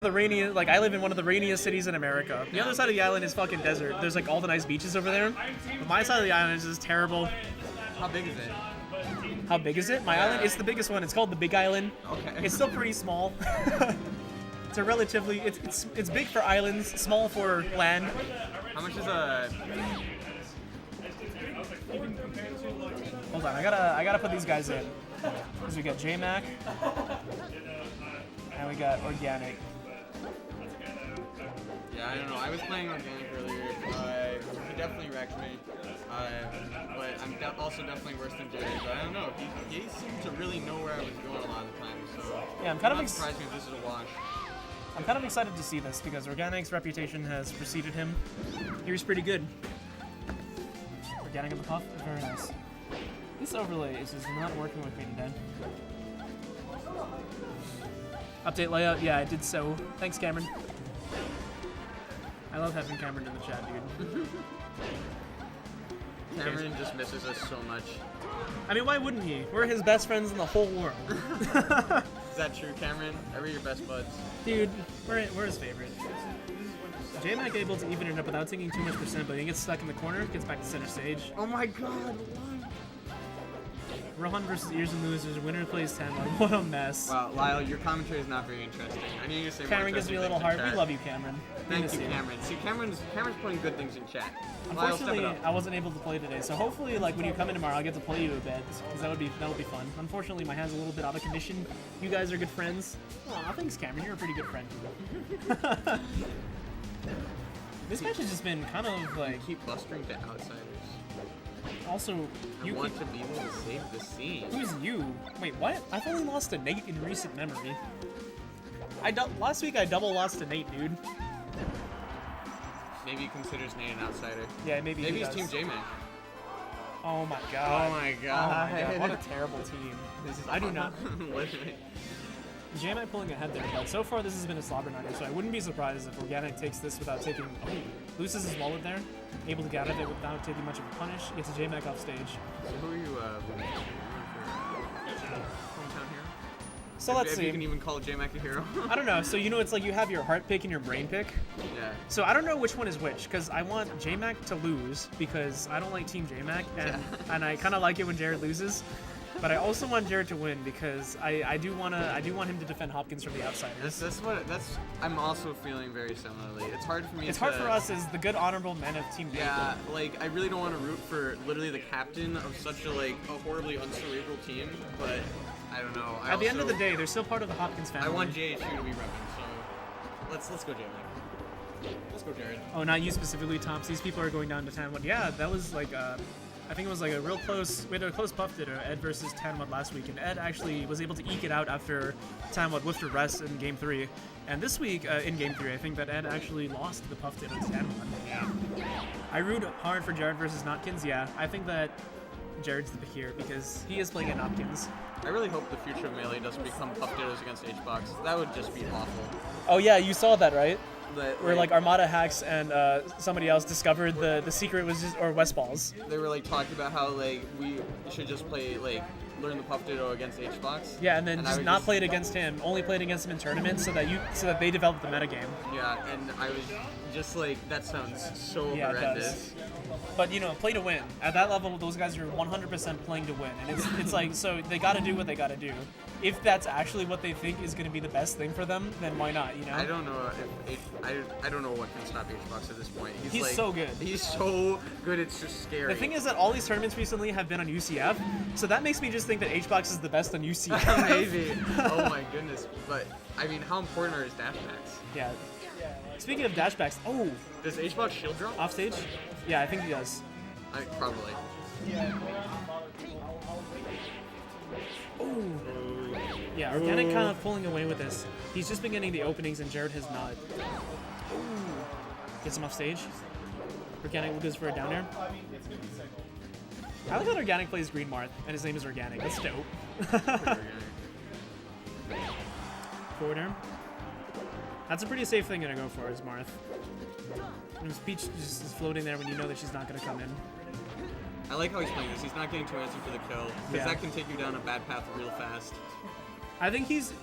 The rainy, like I live in one of the rainiest cities in America. The other side of the island is fucking desert. There's like all the nice beaches over there. But my side of the island is just terrible. How big is it? How big is it? My island? It's the biggest one. It's called the Big Island. Okay. It's still pretty small. It's a relatively, it's big for islands, small for land. How much is a? Hold on, I gotta put these guys in. Because we got JMac, and we got organic. Yeah, I don't know. I was playing organic earlier. He definitely wrecked me. But I'm also definitely worse than Jerry. But I don't know. He seemed to really know where I was going a lot of the time. So yeah, I'm kind of surprised me if this is a wash. I'm kind of excited to see this because Organic's reputation has preceded him. He was pretty good. Organic in the puff, very nice. This overlay is just not working with me today. Update layout, yeah, I did so. Thanks, Cameron. I love having Cameron in the chat, dude. Cameron just misses us so much. I mean, why wouldn't he? We're his best friends in the whole world. Is that true, Cameron? Are we your best buds? Dude, we're his favorite. JMac able to even it up without taking too much %, but he gets stuck in the corner, gets back to center stage. Oh my god, Rohan versus Ears and Losers, winner plays 10. Like, what a mess. Wow, Lyle, your commentary is not very interesting. I need you to say more Cameron gives me a little heart. We love you, Cameron. Thank you, Cameron. See, Cameron's putting good things in chat. Unfortunately, I wasn't able to play today, so hopefully, like when you come in tomorrow, I'll get to play you a bit, because that would be fun. Unfortunately, my hand's a little bit out of condition. You guys are good friends. Aw, thanks, Cameron. You're a pretty good friend. This match has just been kind of like keep blustering to outsiders. Also, you want to be able to save the scene. Who's you? Wait, what? I've only lost to Nate in recent memory. Last week I double lost to Nate, dude. Maybe he considers Nate an outsider. Yeah, maybe he's Team JMac. Oh my god. Oh my god. Oh my god. What a terrible team. I do not. JMac pulling ahead there, but so far this has been a slobber knocker, so I wouldn't be surprised if Organic takes this without taking. Oh, loses his wallet there, able to get out of it without taking much of a punish. Gets a JMac off stage. So who are you hometown hero? So let's see. You can even call JMac a hero. I don't know. So you know, it's like you have your heart pick and your brain pick. Yeah. So I don't know which one is which, because I want JMac to lose because I don't like Team JMac, and I kind of like it when Jared loses. But I also want Jared to win because I do want him to defend Hopkins from the outsiders. I'm also feeling very similarly. It's hard for me. It's hard for us as the good honorable men of Team JMac. Yeah, like I really don't want to root for literally the captain of such a horribly uncerebral team, but I don't know. At the end of the day, they're still part of the Hopkins family. I want JHU to be repping, so let's go JMac. Let's go Jared. Oh, not you specifically, Tops. These people are going down to 10-1. Yeah, that was like I think it was like a real close, we had a close buff dinner, Ed versus Tanwad last week, and Ed actually was able to eke it out after Tanwad whiffed a rest in Game 3. And this week, in Game 3, I think that Ed actually lost the puff dinner to Tanwad. Yeah. I root hard for Jared versus Notkins, yeah. I think that Jared's the pick here because he is playing at Notkins. I really hope the future of Melee doesn't become puff dittos against H-Box. That would just be awful. Oh yeah, you saw that, right? Where like Armada Hacks and somebody else discovered the secret was just, or West Balls. They were like talking about how like we should just play learn the puff ditto against H-Box. Yeah, and then just not play it against him, only played against him in tournaments so that they developed the metagame. Yeah, and I was just like, that sounds so horrendous. But you know, play to win. At that level, those guys are 100% playing to win, and it's like, so they got to do what they got to do. If that's actually what they think is going to be the best thing for them, then why not? You know. I don't know I don't know what can stop H-Box at this point. He's like, so good. He's so good. It's just scary. The thing is that all these tournaments recently have been on UCF, so that makes me just think that H-Box is the best on UCF. Maybe. Oh my goodness. But I mean, how important are his dashbacks? Yeah. Speaking of dashbacks, oh. Does H-Box shield drop? Off stage? Yeah, I think he does. Probably. Oh. Yeah, Organic kind of pulling away with this. He's just been getting the openings and Jared has not. Ooh. Gets him off stage. Organic goes for a down air. I like that Organic plays Green Marth and his name is Organic. That's dope. Forward air. That's a pretty safe thing to go for, is Marth. And Peach just is floating there when you know that she's not going to come in. I like how he's playing this. He's not getting too antsy for the kill, because that can take you down a bad path real fast. I think he's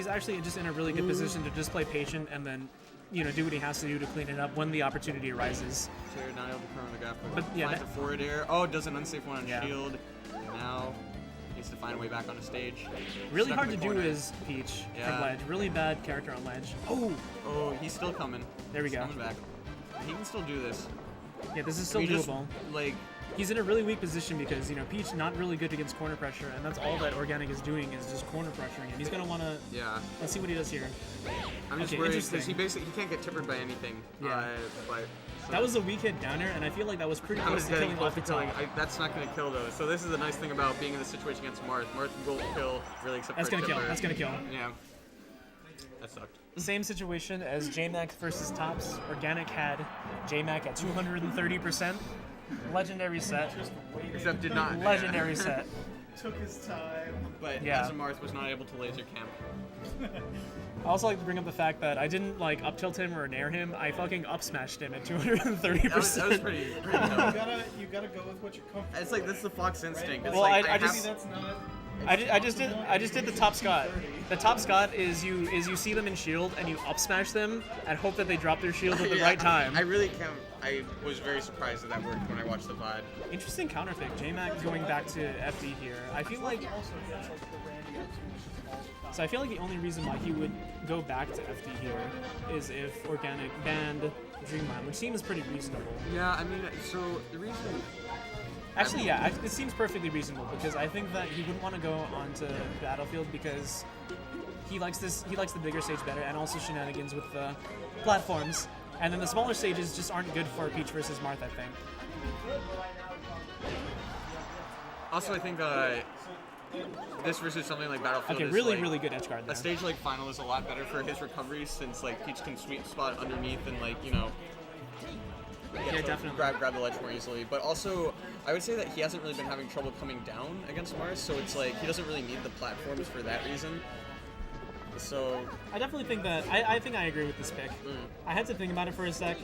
actually just in a really good position to just play patient and then, do what he has to do to clean it up when the opportunity arises. Jared not able to confirm the gap. But yeah, finds a forward air. Oh, does an unsafe one on Yeah. shield. Now needs to find a way back on the stage. Really Stuck hard in to the do corner. is Peach from Yeah. ledge. Really bad character on ledge. Oh, Oh, he's still coming. There we He's go. Coming back. He can still do this. yeah, this is still We just, doable. like, He's in a really weak position because, Peach not really good against corner pressure, and that's all that Organic is doing is just corner pressuring him. He's going to want to... yeah. Let's see what he does here. I'm just Okay, worried because interesting. he can't get tippered by anything. Yeah. But so That was a weak hit downer, and I feel like that was pretty I close was to getting killing close off the to killing. top. That's not going to kill though. So this is the nice thing about being in this situation against Marth. Marth will kill really except That's for a going to kill. tipper. That's going to kill. Yeah. That sucked. Same situation as JMac versus Tops. Organic had JMac at 230%. Legendary set. Except did not. Legendary set. Took his time. But Yeah. Asa Marth was not able to laser camp. I also like to bring up the fact that I didn't up tilt him or nair him. I fucking up smashed him at 230%. That was pretty dope. You gotta go with what you're comfortable. It's like that's the Fox instinct. It's Well, like I just- Maybe that's not. I just did the top Scott. The top Scott is you see them in shield and you up smash them and hope that they drop their shield at the Yeah, right time. I really can't. I was very surprised that worked when I watched the VOD. Interesting counter pick. JMac going back to FD here. I feel like Also, that's like the Randy Orton. so. I feel like the only reason why he would go back to FD here is if Organic banned Dreamland, which seems pretty reasonable. Yeah, I mean, so the reason. Actually, yeah, it seems perfectly reasonable because I think that he wouldn't want to go onto Battlefield because he likes this. He likes the bigger stage better, and also shenanigans with the platforms. And then the smaller stages just aren't good for Peach versus Marth, I think. Also, I think this versus something like Battlefield. Okay, is really, like, really good edge guard A there. stage like Final is a lot better for his recovery since Peach can sweep spot underneath and Yeah, definitely. grab the ledge more easily. But also, I would say that he hasn't really been having trouble coming down against Mars, so it's like he doesn't really need the platforms for that reason. So I definitely think that I think I agree with this pick. I had to think about it for a sec,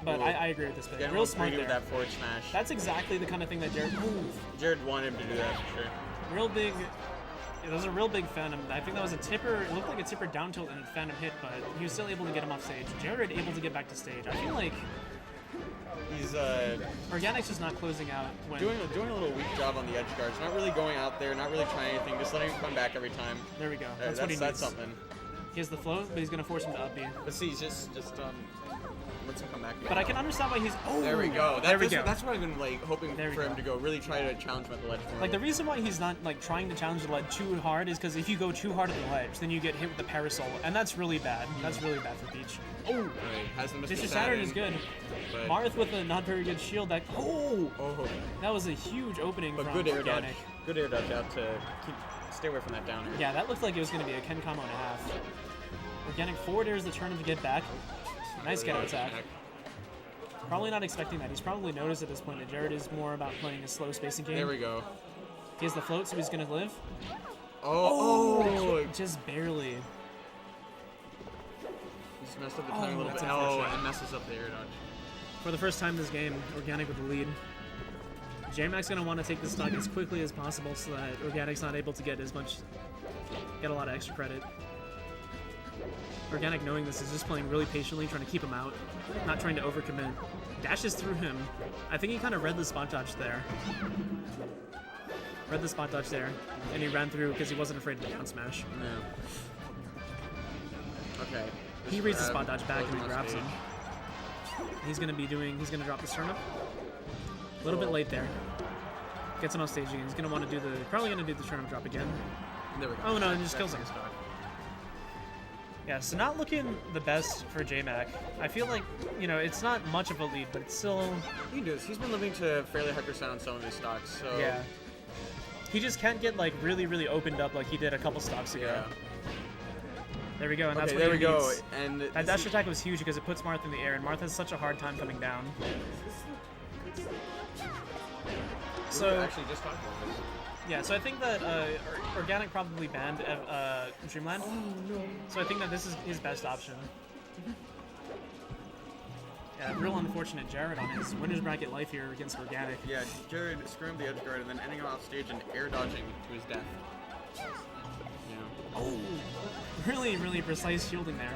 but I agree with this pick. getting Real real smart with there. that forward smash. That's exactly the kind of thing that Jared wanted him to do that for sure. real big. Yeah, that was a real big Phantom. I think that was a tipper. It looked like a tipper down tilt and a Phantom hit, but he was still able to get him off stage. Jared able to get back to stage. I feel like He's Organic's just not closing out when. doing a little weak job on the edge guards, not really going out there, not really trying anything, just letting him come back every time. There we go. That's what he needs. That's something. He has the float, but he's gonna force him to up B. But see, he's just lets him come back. But I can understand why he's. Oh, There we go. There we go. That's what I've been hoping There we for him go. to go. Really try to challenge him at the ledge. Like the reason why he's not trying to challenge the ledge too hard is because if you go too hard at the ledge, then you get hit with the parasol, and that's really bad. That's really bad for Peach. Oh, Right, has the Mr. Mr. Saturn is good. but- Marth with a not very good shield. That Oh, that was a huge opening but from good air dodge. Organic. Good air dodge out to stay away from that downer. Yeah, that looked like it was going to be a Ken combo and a half. Organic forward airs the turn to get back. Nice counter attack. Probably not expecting that. He's probably noticed at this point that Jared is more about playing a slow spacing game. There we go. He has the float, so he's going to live. Oh, Just barely. Just messed up the timing a little that's bit. unfortunate. And messes up the air dodge. For the first time this game, Organic with the lead. JMac's going to want to take this stock as quickly as possible so that Organic's not able to get a lot of extra credit. Organic, knowing this, is just playing really patiently, trying to keep him out, not trying to overcommit. Dashes through him. I think he kind of read the spot dodge there. And he ran through because he wasn't afraid of the down smash. Yeah. Okay. He Just reads the grab, spot dodge back close and he on grabs stage. him. He's gonna drop this turnip. A little bit late there. Gets him off stage again. He's probably gonna do the turnip drop again. There we go. Oh no, it just kills him. That's stock. Yeah, so not looking the best for JMac. I feel like, it's not much of a lead, but it's still, He can do this. He's been living to fairly high percent on some of his stocks, so yeah. He just can't get really, really opened up like he did a couple stocks ago. Yeah. There we go, and that's Okay, what there he we go. needs. And That this dash is- attack was huge because it puts Marth in the air, and Marth has such a hard time coming down. So, actually just talked about this. yeah, so I think that Organic probably banned Dreamland. Oh no. So I think that this is his best option. Yeah, real unfortunate Jared on his winner's bracket life here against Organic. Yeah, Jared screwing the edge guard and then ending off stage and air dodging to his death. Yeah. Oh, really, really precise shielding there.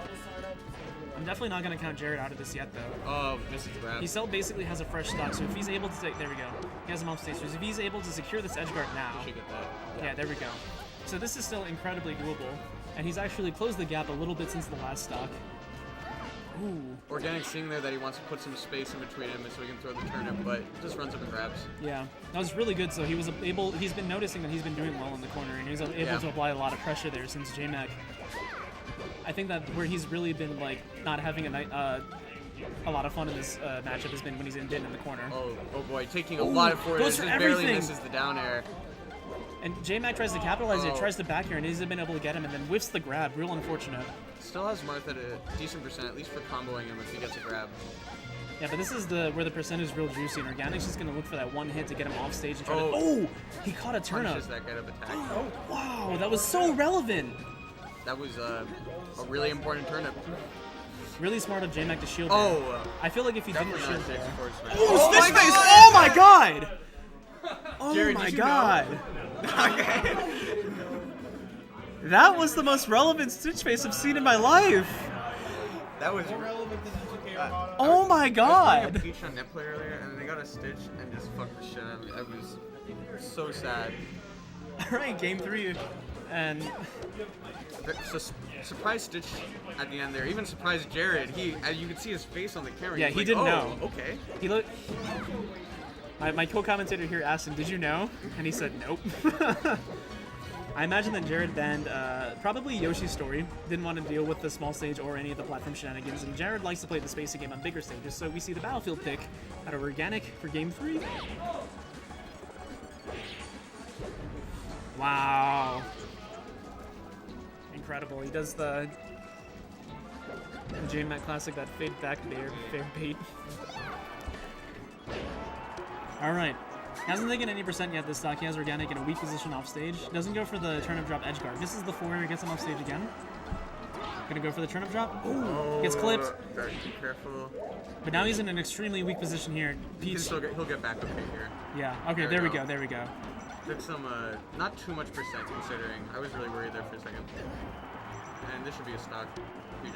I'm definitely not going to count Jared out of this yet, though. Oh, misses grab. He still basically has a fresh stock, so if he's able to take... There we go. He has him off stage. So if he's able to secure this edge guard now... Should get that. Yeah, there we go. So this is still incredibly doable, and he's actually closed the gap a little bit since the last stock. Ooh. Organic seeing there that he wants to put some space in between him so he can throw the turnip, but just runs up and grabs. Yeah, that was really good. So he was able... He's been noticing that he's been doing well in the corner, and he was able to apply a lot of pressure there since JMac. I think that where he's really been like not having a lot of fun in this matchup has been when he's been in the corner. Oh boy, taking a lot of forward, goes just for barely everything. misses the down air. And JMac tries to capitalize it, tries to back air, and he's been able to get him, and then whiffs the grab. Real unfortunate. Still has Marth at a decent percent, at least for comboing him if he gets a grab. Yeah, but this is where the percent is real juicy, and Organic's just gonna look for that one hit to get him off stage and try to. Oh, he caught a turnip. Punches that get up attack. Oh wow, that was so relevant. That was a really important turnip. Really smart of JMac to shield. Oh, I feel like if he didn't definitely shield not there. forward smash. Oh, my Stitch face! God! Oh my god! Oh Jared, my did you god! Okay. That was the most relevant Stitch face I've seen in my life. That was. More relevant than ETK Armada. Oh my I was god! playing a Peach on net play earlier, and they got a Stitch and just fucked the shit out of me. I was so sad. Alright, game 3. And So surprised Stitch at the end there. Even surprised Jared. You could see his face on the camera. Yeah, was he like, didn't oh, know. Okay. he looked. My co-commentator here asked him, "Did you know?" And he said, "Nope." I imagine that Jared banned probably Yoshi's Story. Didn't want to deal with the small stage or any of the platform shenanigans, and Jared likes to play the spacing game on bigger stages. So we see the Battlefield pick out of Organic for game 3. Wow. Incredible. He does the JMac classic, that fade back fair bait. Alright. Hasn't taken any percent yet this stock. He has Organic in a weak position off stage. Doesn't go for the turnip drop edge guard. This is the 4 he gets him off stage again. Gonna go for the turnip drop. Ooh, gets clipped. Very careful. But now he's in an extremely weak position here. Peach. He'll get back up here. Yeah, okay, there we go, there we go. Took some, not too much percent considering. I was really worried there for a second. And this should be a stock.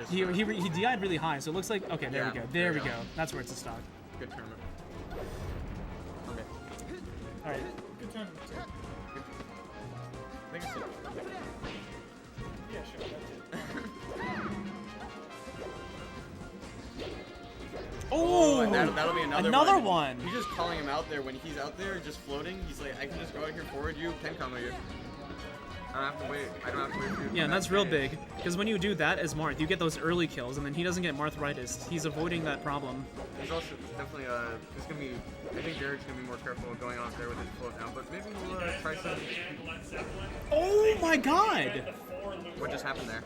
He DI'd really high, so it looks like, okay, there we go, there we go. That's where it's a stock. Good tournament. Okay. Alright. Good time. I think it's Yeah, sure. That's it. Oh! and that'll be another one. You're just calling him out there when he's out there just floating. He's like, I can just go out here forward you, can combo you. I don't have to wait. I don't have to wait for you. Yeah, and that's real big, because when you do that as Marth, you get those early kills, and then he doesn't get Marthritis. He's avoiding that problem. He's also definitely, it's gonna be, I think Jared's gonna be more careful going out there with his float now, but maybe we'll try some. Oh my god! What just happened there?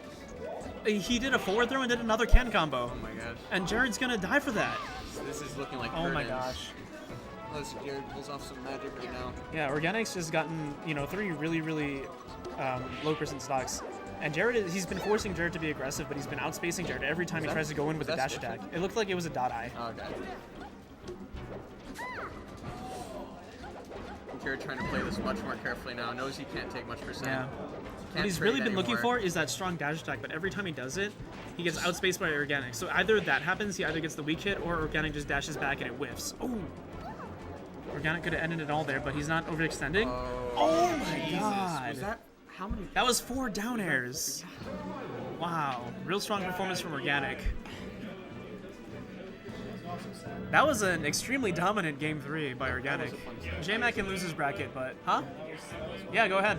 He did a forward throw and did another can combo. Oh my gosh. And Jared's gonna die for that. This is looking like Oh my curtains. gosh. Unless Jared pulls off some magic right now. Yeah, Organic's just gotten, 3 really, really low percent stocks. And Jared, he's been forcing Jared to be aggressive, but he's been outspacing Jared every time he tries to go in with a dash attack. It looked like it was a dot eye. Oh, okay. Jared trying to play this much more carefully now. Knows he can't take much percent. Yeah. Can't What he's trade really been looking anymore. for is that strong dash attack, but every time he does it, he gets outspaced by Organic. So either that happens, he either gets the weak hit, or Organic just dashes back and it whiffs. Oh! Organic could have ended it all there, but he's not overextending. Oh my Jesus. god! Was that how many? That was 4 down airs. Wow. Real strong performance from Organic. That was an extremely dominant game 3 by Organic. JMac can lose his bracket, but... Huh? Yeah, go ahead.